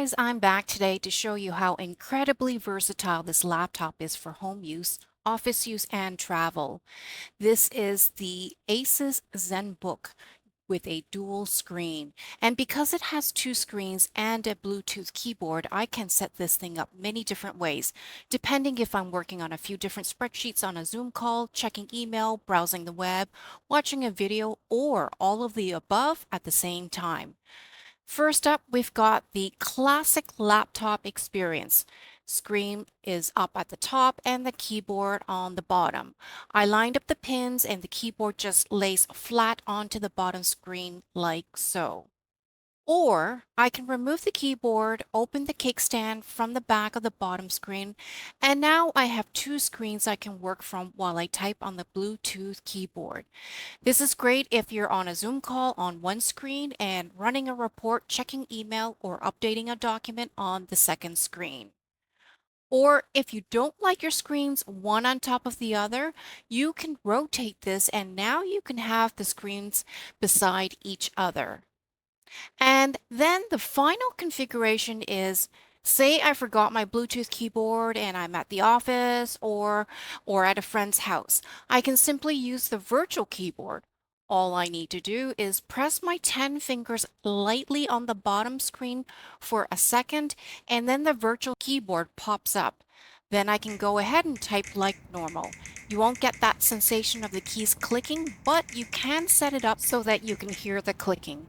guys, I'm back today to show you how incredibly versatile this laptop is for home use, office use, and travel. This is the ASUS ZenBook with a dual screen. And because it has two screens and a Bluetooth keyboard, I can set this thing up many different ways, depending if I'm working on a few different spreadsheets on a Zoom call, checking email, browsing the web, watching a video, or all of the above at the same time. First up, we've got the classic laptop experience. Screen is up at the top and the keyboard on the bottom. I lined up the pins and the keyboard just lays flat onto the bottom screen like so. Or I can remove the keyboard, open the kickstand from the back of the bottom screen, and now I have two screens I can work from while I type on the Bluetooth keyboard. This is great if you're on a Zoom call on one screen and running a report, checking email, or updating a document on the second screen. Or if you don't like your screens one on top of the other, you can rotate this and now you can have the screens beside each other. And then the final configuration is, say I forgot my Bluetooth keyboard and I'm at the office or at a friend's house. I can simply use the virtual keyboard. All I need to do is press my 10 fingers lightly on the bottom screen for a second, and then the virtual keyboard pops up. Then I can go ahead and type like normal. You won't get that sensation of the keys clicking, but you can set it up so that you can hear the clicking.